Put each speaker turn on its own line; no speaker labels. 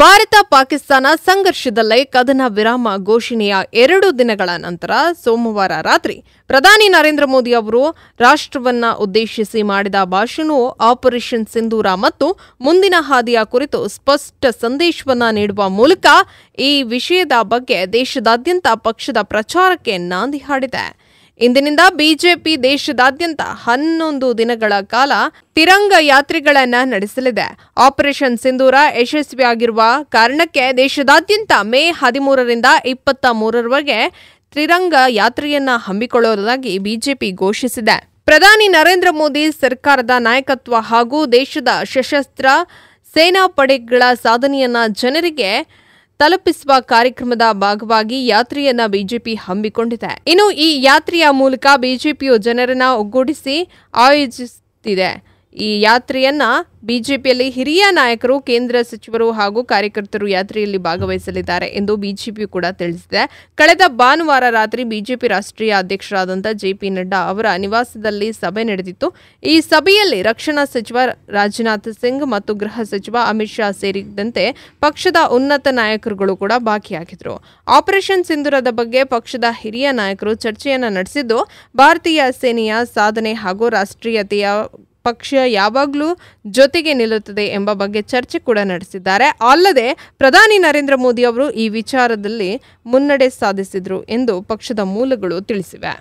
ಭಾರತ-ಪಾಕಿಸ್ತಾನ ಸಂಘರ್ಷದಲ್ಲೇ ಕದನ ವಿರಾಮ ಘೋಷಣೆಯ 2 ದಿನಗಳ ನಂತರ ಸೋಮವಾರ ರಾತ್ರಿ ಪ್ರಧಾನಿ ನರೇಂದ್ರ ಮೋದಿ ಅವರು ರಾಷ್ಟ್ರವನ್ನ ಉದ್ದೇಶಿಸಿ ಮಾಡಿದ ಭಾಷಣವು ಆಪರೇಷನ್ ಸಿಂಧೂರ ಮತ್ತು ಮುಂದಿನ ಹಾದಿಯ ಕುರಿತು ಸ್ಪಷ್ಟ ಸಂದೇಶವನ್ನ ನೀಡುವ ಮೂಲಕ ಈ ವಿಷಯದ ಬಗ್ಗೆ ದೇಶದಾದ್ಯಂತ ಪಕ್ಷದ ಪ್ರಚಾರಕ್ಕೆ ನಾಂದಿ ಹಾಡಿದೆ. ಇಂದಿನಿಂದ ಬಿಜೆಪಿ ದೇಶದಾದ್ಯಂತ 11 ದಿನಗಳ ಕಾಲ ತಿರಂಗ ಯಾತ್ರೆಗಳನ್ನು ನಡೆಸಲಿದೆ. ಆಪರೇಷನ್ ಸಿಂಧೂರ ಯಶಸ್ವಿಯಾಗಿರುವ ಕಾರಣಕ್ಕೆ ದೇಶದಾದ್ಯಂತ ಮೇ 13ರಿಂದ 23ರವರೆಗೆ ತ್ರಿರಂಗ ಯಾತ್ರೆಯನ್ನ ಹಮ್ಮಿಕೊಳ್ಳುವುದಾಗಿ ಬಿಜೆಪಿ ಘೋಷಿಸಿದೆ. ಪ್ರಧಾನಿ ನರೇಂದ್ರ ಮೋದಿ ಸರ್ಕಾರದ ನಾಯಕತ್ವ ಹಾಗೂ ದೇಶದ ಸಶಸ್ತ್ರ ಸೇನಾ ಪಡೆಗಳ ಸಾಧನೆಯನ್ನ ಜನರಿಗೆ ತಲುಪಿಸುವ ಕಾರ್ಯಕ್ರಮದ ಭಾಗವಾಗಿ ಯಾತ್ರೆಯನ್ನ ಬಿಜೆಪಿ ಹಮ್ಮಿಕೊಂಡಿದೆ. ಇನ್ನು ಈ ಯಾತ್ರೆಯ ಮೂಲಕ ಬಿಜೆಪಿಯು ಜನರನ್ನ ಒಗ್ಗೂಡಿಸಿ ಆಯೋಜಿಸುತ್ತಿದೆ. ಈ ಯಾತ್ರೆಯನ್ನ ಬಿಜೆಪಿಯಲ್ಲಿ ಹಿರಿಯ ನಾಯಕರು, ಕೇಂದ್ರ ಸಚಿವರು ಹಾಗೂ ಕಾರ್ಯಕರ್ತರು ಯಾತ್ರೆಯಲ್ಲಿ ಭಾಗವಹಿಸಲಿದ್ದಾರೆ ಎಂದು ಬಿಜೆಪಿಯು ಕೂಡ ತಿಳಿಸಿದೆ. ಕಳೆದ ಭಾನುವಾರ ರಾತ್ರಿ ಬಿಜೆಪಿ ರಾಷ್ಟ್ರೀಯ ಅಧ್ಯಕ್ಷರಾದಂಥ ಜೆಪಿ ನಡ್ಡಾ ಅವರ ನಿವಾಸದಲ್ಲಿ ಸಭೆ ನಡೆದಿತ್ತು. ಈ ಸಭೆಯಲ್ಲಿ ರಕ್ಷಣಾ ಸಚಿವ ರಾಜನಾಥ್ ಸಿಂಗ್ ಮತ್ತು ಗೃಹ ಸಚಿವ ಅಮಿತ್ ಶಾ ಸೇರಿದಂತೆ ಪಕ್ಷದ ಉನ್ನತ ನಾಯಕರುಗಳು ಕೂಡ ಭಾಗಿಯಾಗಿದ್ದರು. ಆಪರೇಷನ್ ಸಿಂಧೂರದ ಬಗ್ಗೆ ಪಕ್ಷದ ಹಿರಿಯ ನಾಯಕರು ಚರ್ಚೆಯನ್ನು ನಡೆಸಿದ್ದು, ಭಾರತೀಯ ಸೇನೆಯ ಸಾಧನೆ ಹಾಗೂ ರಾಷ್ಟ್ರೀಯತೆಯ ಪಕ್ಷ ಯಾವಾಗಲೂ ಜೊತೆಗೆ ನಿಲ್ಲುತ್ತದೆ ಎಂಬ ಬಗ್ಗೆ ಚರ್ಚೆ ಕೂಡ ನಡೆಸಿದ್ದಾರೆ. ಅಲ್ಲದೆ ಪ್ರಧಾನಿ ನರೇಂದ್ರ ಮೋದಿ ಅವರು ಈ ವಿಚಾರದಲ್ಲಿ ಮುನ್ನಡೆ ಸಾಧಿಸಿದರು ಎಂದು ಪಕ್ಷದ ಮೂಲಗಳು ತಿಳಿಸಿವೆ.